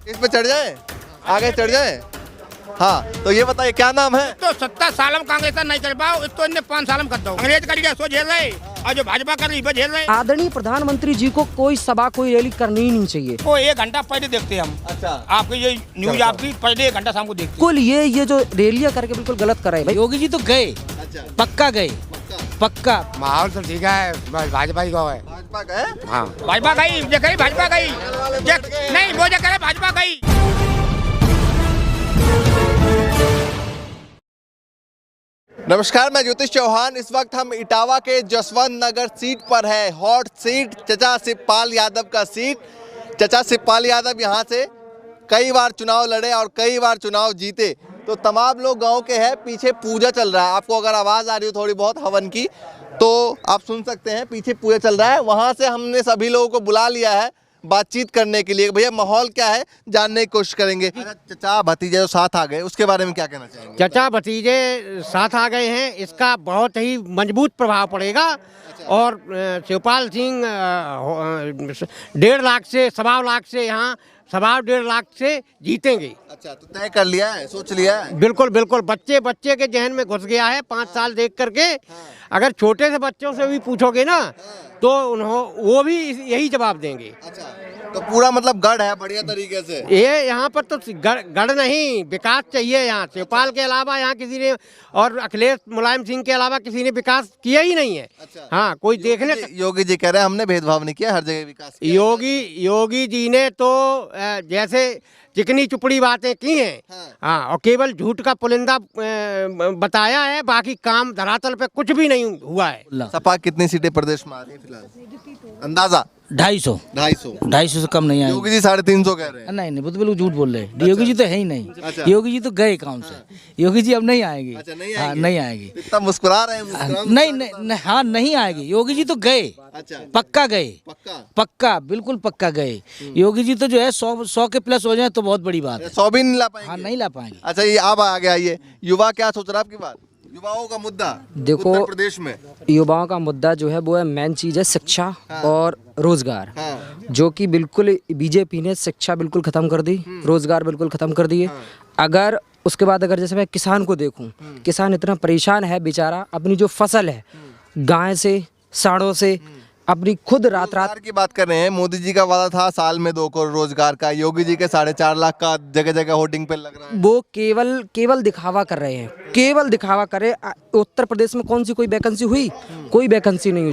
इस पे चढ़ जाए, आगे चढ़ जाए। हाँ, तो ये बताइए क्या नाम है? तो 70 साल में कांग्रेस नहीं कर पाओ, इसको इन्हें 5 साल में कर दो। अंग्रेज कर लिया सो झेल रहे, और जो भाजपा कर रही है झेल रहे। आदरणीय प्रधानमंत्री जी को कोई सभा कोई रैली करनी ही नहीं चाहिए। वो 1 घंटा पहले देखते हैं हम। अच्छा, आपकी ये न्यूज आपकी पहले 1 घंटा शाम को देखते हैं। बिल्कुल ये जो रैलियां करके बिल्कुल गलत कर रहे हैं भाई। योगी जी तो गए, अच्छा, पक्का गए, पक्का। माहौल तो ठीक है, भाजपा ही है। भाजपा का है? हाँ, भाजपा गई, जगह भाजपा गई, नहीं वो जगह भाजपा गई। नमस्कार, मैं ज्योतिष चौहान। इस वक्त हम इटावा के जसवंत नगर सीट पर है। हॉट सीट, चचा शिवपाल यादव का सीट। चचा शिवपाल यादव यहाँ से कई बार चुनाव लड़े और कई बार चुनाव जीते। तो तमाम लोग गांव के हैं। पीछे पूजा चल रहा है। आपको अगर आवाज़ आ रही हो थोड़ी बहुत हवन की तो आप सुन सकते हैं। पीछे पूजा चल रहा है। वहाँ से हमने सभी लोगों को बुला लिया है बातचीत करने के लिए। भैया माहौल क्या है जानने की कोशिश करेंगे। चचा भतीजे जो साथ आ गए उसके बारे में क्या कहना चाहेंगे? चचा भतीजे साथ आ गए हैं, इसका बहुत ही मजबूत प्रभाव पड़ेगा। और शिवपाल सिंह 1.5 लाख से 1.25 लाख से यहाँ 1.25 लाख से जीतेंगे। अच्छा, तो तय कर लिया है, सोच लिया है? बिल्कुल बिल्कुल, बच्चे के जहन में घुस गया है 5 साल देख करके। अगर छोटे से बच्चों से भी पूछोगे ना तो वो भी यही जवाब देंगे। अच्छा, तो पूरा मतलब गढ़ है बढ़िया तरीके से। ये यहाँ पर तो गढ़ नहीं, विकास चाहिए यहाँ। शिवपाल के अलावा यहाँ किसी ने, और अखिलेश मुलायम सिंह के अलावा किसी ने विकास किया ही नहीं है। अच्छा, हाँ, कोई देखने योगी जी कह रहे हैं हमने भेदभाव नहीं किया, हर जगह विकास किया। योगी जी ने तो जैसे चिकनी चुपड़ी बातें की हैं। हाँ, और केवल झूठ का पुलिंदा बताया है, बाकी काम धरातल पे कुछ भी नहीं हुआ है। सपा कितनी सीटें प्रदेश में आ रही है फिलहाल अंदाजा? 250 250 से कम नहीं आएगी। योगी जी 350 कह रहे हैं। नहीं, वो तो बिल्कुल झूठ बोल रहे हैं। योगी जी तो है ही नहीं। अच्छा। योगी जी तो गए काम से। योगी जी अब नहीं आएगी। अच्छा, नहीं हाँ, आएंगे? नहीं आएगी। इतना मुस्कुरा रहे हैं। नहीं, हाँ नहीं आएगी। योगी जी तो गए, अच्छा, पक्का गए, पक्का बिल्कुल पक्का गए। योगी जी तो जो है 100 के प्लस हो जाए तो बहुत बड़ी बात है। 100 भी नहीं ला हाँ, पाएंगे? नहीं ला पाएंगे। अच्छा, ये अब आ गया ये युवा क्या सोच रहा है आपकी बात? युवाओं का मुद्दा देखो, उत्तर प्रदेश में युवाओं का मुद्दा जो है वो है, मेन चीज़ है शिक्षा और रोजगार। जो कि बिल्कुल बीजेपी ने शिक्षा बिल्कुल ख़त्म कर दी, रोजगार बिल्कुल ख़त्म कर दिए। अगर उसके बाद अगर जैसे मैं किसान को देखूं, किसान इतना परेशान है बेचारा, अपनी जो फसल है गाय से सांडों से अपनी खुद रात रोजगार की बात कर रहे हैं। मोदी जी का वादा था साल में 2 करोड़ रोजगार का। योगी जी के 4.5 लाख का जगह जगह होर्डिंग पे लग रहा है। वो केवल दिखावा कर रहे हैं, केवल दिखावा कर रहे हैं। उत्तर प्रदेश में कौन सी कोई वैकेंसी हुई? कोई वैकेंसी नहीं हुई।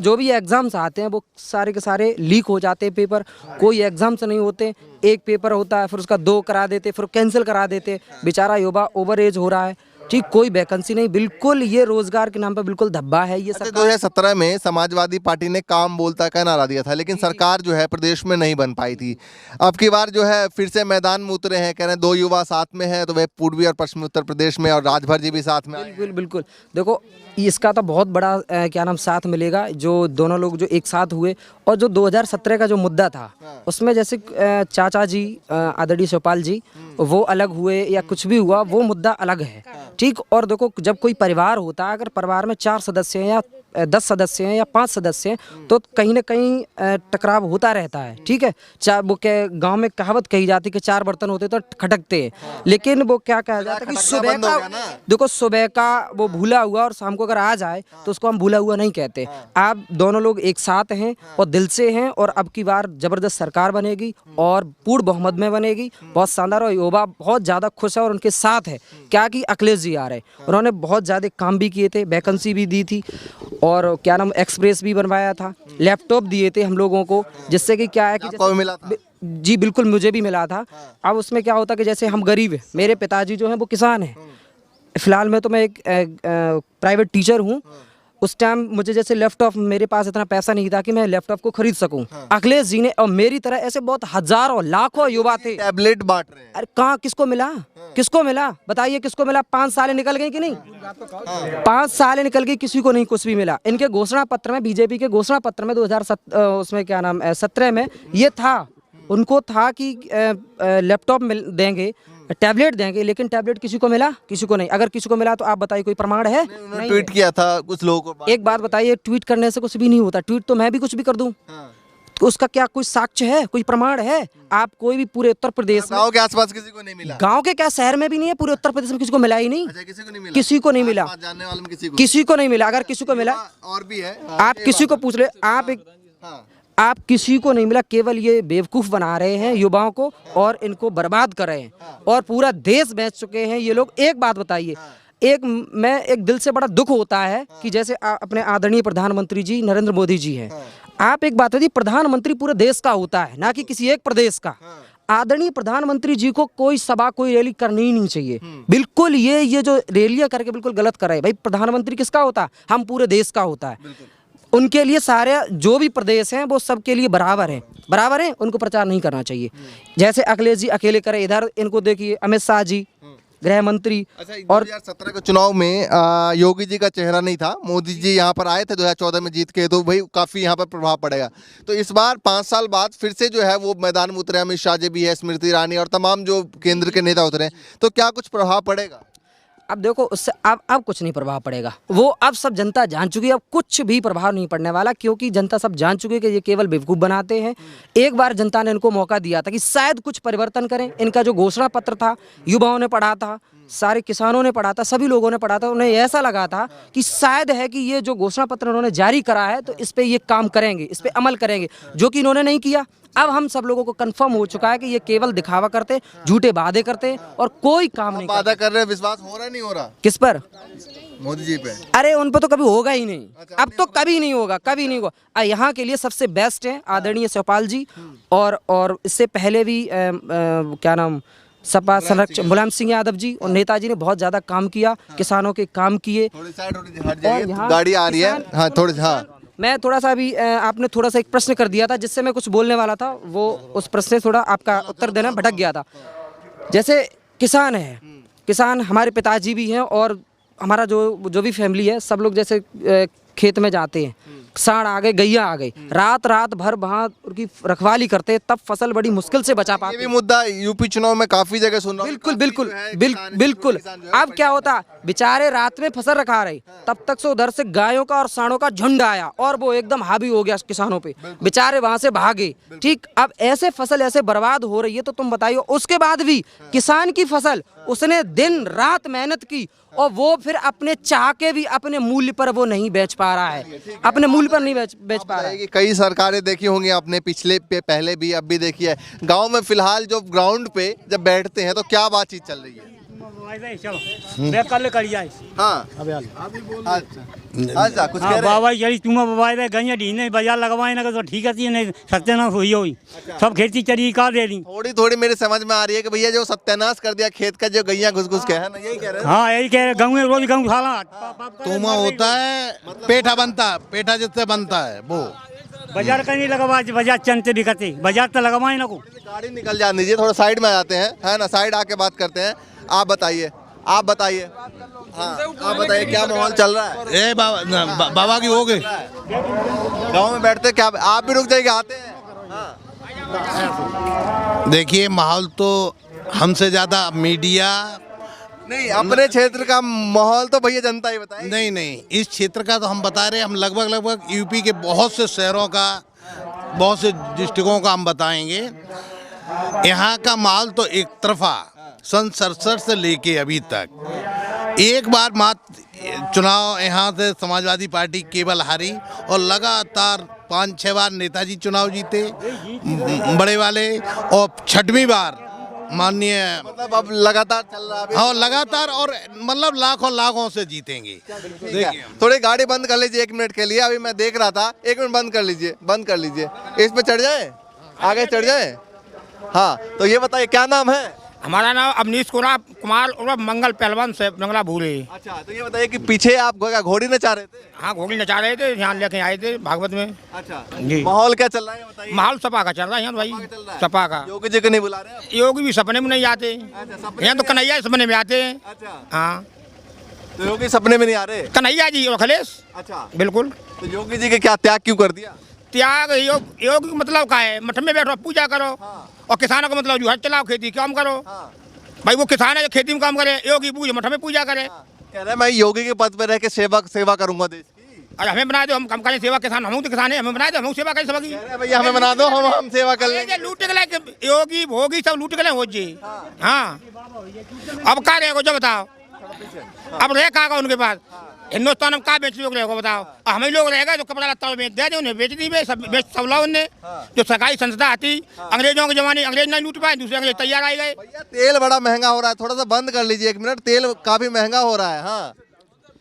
जो भी एग्जाम्स आते हैं वो सारे के सारे लीक हो जाते हैं पेपर। कोई एग्जाम्स नहीं होते। एक पेपर होता है, फिर उसका 2 करा देते, फिर कैंसिल करा देते। बेचारा युवा ओवर एज हो रहा है। ठीक, कोई वैकेंसी नहीं। बिल्कुल ये रोजगार के नाम पर बिल्कुल धब्बा है ये। अच्छा, 2017 में समाजवादी पार्टी ने काम बोलता का नारा दिया था, लेकिन सरकार जो है प्रदेश में नहीं बन पाई थी। अब की बार जो है फिर से मैदान में उतरे हैं। कह रहे हैं 2 युवा साथ में हैं, तो वह पूर्वी और पश्चिमी उत्तर प्रदेश में, और राजभर जी भी साथ में आए हैं। बिल्कुल। देखो, इसका तो बहुत बड़ा क्या नाम साथ मिलेगा, जो दोनों लोग जो एक साथ हुए। और जो 2017 का जो मुद्दा था उसमें जैसे चाचा जी आदरणीय शिवपाल जी वो अलग हुए या कुछ भी हुआ, वो मुद्दा अलग है। ठीक, और देखो जब कोई परिवार होता है, अगर परिवार में 4 सदस्य हैं या 10 सदस्य हैं या 5 सदस्य हैं तो कहीं ना कहीं टकराव होता रहता है। ठीक है, वो क्या गांव में कहावत कही जाती है कि 4 बर्तन होते तो खटकते हैं। लेकिन वो क्या कहा जाता है कि सुबह का, देखो सुबह का वो भूला हुआ और शाम को अगर आ जाए तो उसको हम भूला हुआ नहीं कहते। आप दोनों लोग एक साथ हैं और दिल से हैं, और अब की बार जबरदस्त सरकार बनेगी और पूर्ण बहुमत में बनेगी, बहुत शानदार। और युवा बहुत ज़्यादा खुश है और उनके साथ है। क्या कि अखिलेश जी आ रहे हैं, उन्होंने बहुत ज़्यादा काम भी किए थे, वैकेंसी भी दी थी, और क्या नाम एक्सप्रेस भी बनवाया था, लैपटॉप दिए थे हम लोगों को, जिससे कि क्या है कि आपको भी मिला था? जी बिल्कुल, मुझे भी मिला था। अब उसमें क्या होता कि जैसे हम गरीब हैं, मेरे पिताजी जो हैं वो किसान हैं। फिलहाल में तो मैं एक प्राइवेट टीचर हूँ। उस टाइम मुझे जैसे लैपटॉप, मेरे पास इतना पैसा नहीं था कि मैं लैपटॉप को खरीद सकूं। अखिलेश जी ने और मेरी तरह ऐसे बहुत हजारों लाखों युवा थे। टैबलेट बांट रहे हैं। अरे कहाँ, किसको मिला? किसको मिला बताइए, किसको मिला? 5 सालें निकल गई कि नहीं? 5 सालें निकल गई, किसी को नहीं कुछ भी मिला। इनके घोषणा पत्र में, बीजेपी के घोषणा पत्र में 2017 में ये था, उनको था कि लैपटॉप देंगे, टैबलेट देंगे, लेकिन टैबलेट किसी को मिला? किसी को नहीं। अगर किसी को मिला तो आप बताइए कोई प्रमाण है? उन्होंने ट्वीट किया था कुछ लोगों को। एक बात बताइए, ट्वीट करने से कुछ भी नहीं होता। ट्वीट तो मैं भी कुछ भी कर दूं, उसका क्या कोई साक्ष्य है, कोई प्रमाण है? आप कोई भी पूरे उत्तर प्रदेश में, गाँव के आसपास किसी को नहीं मिला? गांव के क्या शहर में भी नहीं है, पूरे उत्तर प्रदेश में किसी को मिला ही नहीं। अच्छा, किसी को नहीं मिला? किसी को नहीं मिला, आसपास जानने वाले में किसी को नहीं मिला। अगर किसी को मिला, और भी है, आप किसी को पूछ ले, आप किसी को नहीं मिला। केवल ये बेवकूफ बना रहे हैं युवाओं को और इनको बर्बाद कर रहे हैं और पूरा देश बेच चुके हैं ये लोग। एक बात बताइए, एक दिल से बड़ा दुख होता है कि जैसे अपने आदरणीय प्रधानमंत्री जी नरेंद्र मोदी जी हैं। आप एक बात बताइए, प्रधानमंत्री पूरे देश का होता है, ना कि किसी एक प्रदेश का। आदरणीय प्रधानमंत्री जी को कोई सभा, कोई रैली करनी ही नहीं चाहिए। बिल्कुल ये जो रैलियां करके बिल्कुल गलत कर रहे हैं। भाई प्रधानमंत्री किसका होता है? हम पूरे देश का होता है। उनके लिए सारे जो भी प्रदेश हैं वो सबके लिए बराबर हैं, उनको प्रचार नहीं करना चाहिए। जैसे अखिलेश जी अकेले करे, इधर इनको देखिए अमित शाह जी गृह मंत्री। अच्छा, और 2017 के चुनाव में योगी जी का चेहरा नहीं था, मोदी जी यहाँ पर आए थे 2014 में जीत के, तो भाई काफी यहाँ पर प्रभाव पड़ेगा। तो इस बार 5 साल बाद फिर से जो है वो मैदान में उतरे, अमित शाह जी भी है, स्मृति ईरानी और तमाम जो केंद्र के नेता उतरे, तो क्या कुछ प्रभाव पड़ेगा? अब देखो, उससे अब कुछ नहीं प्रभाव पड़ेगा। वो अब सब जनता जान चुकी है, अब कुछ भी प्रभाव नहीं पड़ने वाला, क्योंकि जनता सब जान चुकी है कि ये केवल बेवकूफ़ बनाते हैं। एक बार जनता ने इनको मौका दिया था कि शायद कुछ परिवर्तन करें। इनका जो घोषणा पत्र था, युवाओं ने पढ़ा था, सारे किसानों ने पढ़ा था, सभी लोगों ने पढ़ा था। उन्हें ऐसा लगा था कि शायद है कि ये जो घोषणा पत्र उन्होंने जारी करा है तो इस पे ये काम करेंगे, इस पे अमल करेंगे, जो कि इन्होंने नहीं किया। अब हम सब लोगों को कंफर्म हो चुका है कि ये केवल दिखावा करते, झूठे वादे करते और कोई काम नहीं वादा कर रहे हैं, विश्वास हो रहा नहीं हो रहा किस पर? मोदी जी पे। अरे उन पे तो कभी होगा ही नहीं। अब तो कभी नहीं होगा, कभी नहीं होगा। यहाँ के लिए सबसे बेस्ट है आदरणीय शिवपाल जी, और इससे पहले भी क्या नाम, सपा संरक्षण मुलायम सिंह यादव जी और नेताजी ने बहुत ज्यादा काम किया, किसानों के काम किए। थोड़ी साइड हट जाइए, गाड़ी आ रही है। हाँ, थोड़ी, हाँ। मैं थोड़ा सा अभी आपने थोड़ा सा एक प्रश्न कर दिया था जिससे मैं कुछ बोलने वाला था, वो उस प्रश्न से थोड़ा आपका उत्तर देना भटक गया था। जैसे किसान है, किसान हमारे पिताजी भी हैं और हमारा जो भी फैमिली है, सब लोग जैसे खेत में जाते हैं, सांड आ गए, गैया आ गई, रात भर वहाँ उनकी रखवाली करते हैं, तब फसल बड़ी मुश्किल से बचा पाते। ये भी मुद्दा यूपी चुनाव में काफी जगह सुन रहा हूं। बिल्कुल। अब क्या होता, बेचारे रात में फसल रखा रहे, तब तक से उधर से गायों का और सांडों का झुंड आया और वो एकदम हावी हो गया किसानों पे, बेचारे वहां से भागे। ठीक, अब ऐसे फसल ऐसे बर्बाद हो रही है, तो तुम बताइए, उसके बाद भी किसान की फसल उसने दिन रात मेहनत की और वो फिर अपने चाह के भी अपने मूल्य पर वो नहीं बेच पा रहा है, अपने मूल्य पर नहीं बेच पा रहा है। कई सरकारें देखी होंगी आपने, पिछले पे पहले भी, अब भी देखी है। गांव में फिलहाल जो ग्राउंड पे जब बैठते हैं तो क्या बातचीत चल रही है? हाँ, अच्छा, कुछ कह रहे हैं? बाबा यही तुम बाबा गैया ढीने बाजार लगवाए ना तो ठीक है, नहीं सत्यानाश हुई हुई सब खेती चरी का दे दी। थोड़ी मेरे समझ में आ रही है कि भैया जो सत्यानाश कर दिया खेत का, जो गैया घुस के है ना, यही कह रहे हैं? हाँ, यही कह रहे, गाँव रोज गाँव खाला तुमा होता है, पेठा बनता है, पेठा जिससे बनता है वो बाजार का नहीं लगवा, बाजार चंद भी करते, बाजार तो लगवाए ना को। गाड़ी निकल जाने दीजिए, थोड़ा साइड में आ जाते हैं, है ना, साइड आके बात करते हैं। आप बताइए। हाँ, आप बताइए क्या माहौल चल रहा है? ए बाबा की हो गए गांव में बैठते क्या आप भी रुक जाइए, आते हैं? हाँ। देखिए, माहौल तो हमसे ज्यादा मीडिया नहीं, अपने क्षेत्र का माहौल तो भैया जनता ही बताए। नहीं, इस क्षेत्र का तो हम बता रहे हैं। हम लगभग यूपी के बहुत से शहरों का, बहुत से डिस्ट्रिक्टों का हम बताएंगे। यहाँ का माहौल तो एक तरफा सन 67 से लेके अभी तक एक बार मात्र चुनाव यहाँ से समाजवादी पार्टी केवल हारी और लगातार 5-6 बार नेताजी चुनाव जीते बड़े वाले, और 6वीं बार माननीय, मतलब अब लगातार चल रहा है। हाँ, लगातार, और मतलब लाखों से जीतेंगे। देखिए, थोड़ी गाड़ी बंद कर लीजिए 1 मिनट के लिए, अभी मैं देख रहा था। 1 मिनट बंद कर लीजिए। इस पे चढ़ जाए, आगे चढ़ जाए। हाँ, तो ये बताइए क्या नाम है? हमारा नाम अवनीश कुमार और मंगल पहलवान से जंगला भूले। अच्छा, तो ये बताइए कि पीछे आप घोड़ी नचा रहे थे? हाँ, घोड़ी नचा रहे थे, यहाँ लेके आए थे भागवत में। अच्छा जी। माहौल क्या चल रहा है बताइए? माहौल सपा का चल रहा है यहाँ भाई, सपा का। योगी जी को नहीं बुला रहे हैं? योगी भी सपने में नहीं आते, यहाँ तो कन्हैया सपने में आते हैं। अच्छा, हाँ, तो योगी सपने में नहीं आ रहे? कन्हैया जी और अखिलेश। अच्छा, बिल्कुल। तो योगी जी के क्या त्याग क्यों कर दिया? त्याग योग मतलब क्या है? मठ में बैठो, पूजा करो। और किसानों का मतलब जो है चलाओ, खेती काम करो। भाई वो किसान है जो खेती में काम करे, योगी पूजा मठ में पूजा करे। कह रहे मैं योगी के पद पे रह के सेवा करूंगा देश की। अरे हमें बना दो, हम करें सेवा, किसान हम तो किसान है, हमें बना दो, हम सेवा करें सबकी। अरे भैया हमें बना दो, हम सेवा कर लेंगे। लूट के लाए योगी भोगी सब लूट के लाए हो जी। हाँ अब क्या रहेगा जो बताओ, अब रह कहाँ का उनके पास, हिंदुस्तान में कहाँ बेच लोग रहेगा बताओ। हम ही लोग रहेगा जो कपड़ा लत्ता बेच दे, उन्हें बेच दी सब लाओ उन्हें। जो सरकारी संस्था आती अंग्रेजों के जमाने, अंग्रेज नहीं लूट पाए, दूसरे अंग्रेज तैयार आ गए। भैया तेल बड़ा महंगा हो रहा है, थोड़ा सा बंद कर लीजिए 1 मिनट। तेल काफी महंगा हो रहा है। हाँ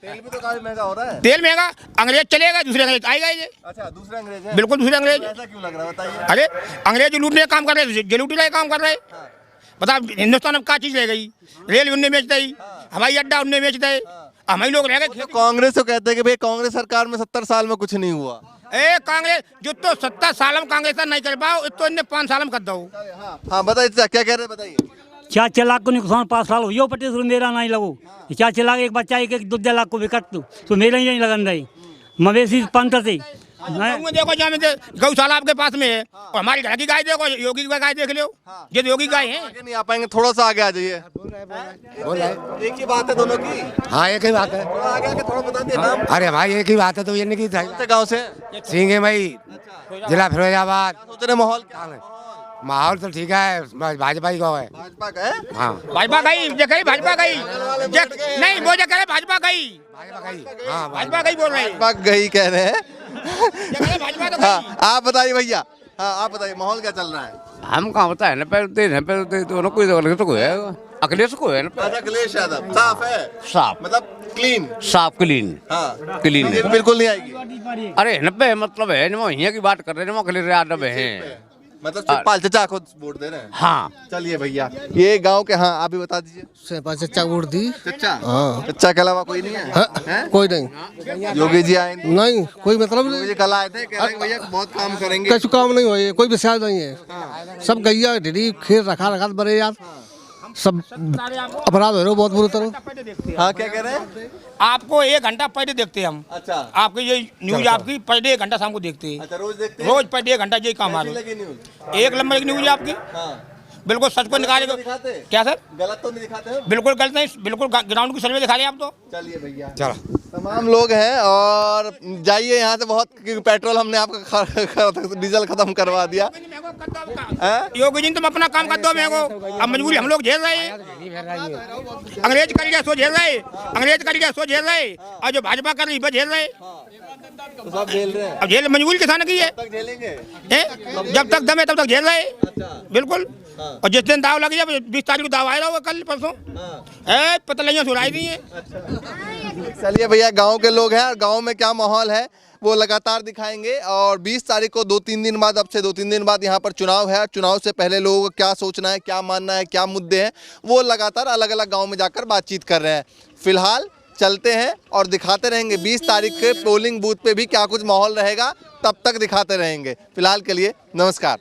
तेल भी तो काफी महंगा हो रहा है। तेल महंगा, अंग्रेज चलेगा, दूसरे अंग्रेज आएगा ये। अच्छा दूसरे अंग्रेज हैं? बिल्कुल दूसरे अंग्रेज। ऐसा क्यों लग रहा है बताइए। अरे अंग्रेज लूटने का काम कर रहे, जो लूटने का काम कर रहे। बताओ हिंदुस्तान में क्या चीज रह गई, रेल उनने बेच दी, हवाई अड्डा उनने बेच दे, हम ही लोग रह गए। तो कांग्रेस तो कहते हैं कि भाई कांग्रेस सरकार में 70 साल में कुछ नहीं हुआ। ए कांग्रेस जो तो 70 साल में कांग्रेस नहीं कर पाओ, तो इन्हें 5 साल में कर दो। हाँ बताइए क्या कह रहे हैं बताइए। 4 लाख को नुकसान 5 साल हुई पटे तो मेरा नहीं लगो। 4 लाख एक बच्चा एक 2 लाख को बिकट तो मेरा ही नहीं लगन रही। मवेशी पंत से देखो जहाँ गौशाला आपके पास में है, और हमारी घर की गाय देखो, योगी की गाय देख लो, ये योगी गाय है। आगे नहीं आ पाएंगे, थोड़ा सा आगे आ जाइए। एक ही बात है दोनों की। हाँ एक ही बात है। थोड़ा आगे आके थोड़ा बता दिए नाम। अरे भाई एक ही बात है, तो ये नहीं की कौन गाँव से सिंह भाई, जिला फिरोजाबाद। सोच रहे माहौल क्या है? माहौल तो ठीक है, भाजपा ही को है। भाजपा का है? हाँ भाजपा गई, भाजपा गई नहीं, वो जो करे भाजपा गई, हाँ भाजपा गई बोल रहे हैं, भाजपा गई कह रहे हैं। भाजपा तो हाँ आप बताइए भैया। हाँ आप बताइए माहौल क्या चल रहा है? हम कहाँ होता है ना पहले दोनों कोई तो है, अखिलेश को है ना। अच्छा अखिलेश यादव साफ है, साफ मतलब क्लीन। साफ क्लीन। हाँ क्लीन ये बिल्कुल नहीं आएगी। अरे नब्बे मतलब है ना, यहाँ की बात कर रहे हैं, अखिलेश यादव है, मतलब शिवपाल चचा को वोट दे रहे हैं। हाँ। चलिए भैया ये गांव के, हाँ आप भी बता दीजिए। शिवपाल चचा वोट दी। चचा? हाँ। चचा के अलावा कोई नहीं है? हैं? कोई नहीं। योगी जी आए नहीं कोई मतलब योगी नहीं, जी कल आए थे, कह रहे हैं भैया बहुत काम करेंगे। कुछ काम नहीं हुआ, कोई विषय नहीं है। सब गैया ढेरी खीर रखा बड़े यार, सब अपराध हो रहे हो बहुत बुरी तरह। हाँ क्या कह रहे हैं? आपको 1 घंटा पहले देखते हैं हम। अच्छा आपकी ये न्यूज आपकी पर डे 1 घंटा शाम को देखते हैं। अच्छा रोज देखते हैं? रोज पर डे 1 घंटा यही काम आ रहा लगी न्यूज़? है। 1 नंबर की न्यूज है आपकी, हाँ बिल्कुल सच को निकाले। दिखाते? क्या सर? गलत तो नहीं दिखाते हैं? बिल्कुल गलत नहीं, बिल्कुल ग्राउंड की सर्वे दिखा रहे हैं आप तो। चलिए भैया चलो तमाम लोग हैं और जाइए यहाँ से। बहुत क्योंकि पेट्रोल हमने आपका डीजल खत्म करवा दिया। योगी जी तुम अपना काम कर दो मेरे को, अब मजबूरी हम लोग झेल रहे हैं। अंग्रेज कर गया सो झेल रहे, अंग्रेज कर गया सो झेल रहे, और जो भाजपा कर रही है झेल रहे। तो सब झेल रहे हैं। अब झेल मजबूरी किसान की है, तक झेलेंगे जब तक दम है तब तक झेल रहे। बिल्कुल। और जिस दिन दाव लग जाए, 20 तारीख को दाव आएगा, वो कल परसों पतलियाँ सुनाई दी है। चलिए भैया गांव के लोग हैं और गांव में क्या माहौल है वो लगातार दिखाएंगे। और 20 तारीख को 2-3 दिन बाद, अब से 2-3 दिन बाद यहाँ पर चुनाव है। चुनाव से पहले लोगों को क्या सोचना है, क्या मानना है, क्या मुद्दे हैं, वो लगातार अलग अलग गाँव में जाकर बातचीत कर रहे हैं। फिलहाल चलते हैं और दिखाते रहेंगे 20 तारीख के पोलिंग बूथ पे भी क्या कुछ माहौल रहेगा, तब तक दिखाते रहेंगे। फिलहाल के लिए नमस्कार।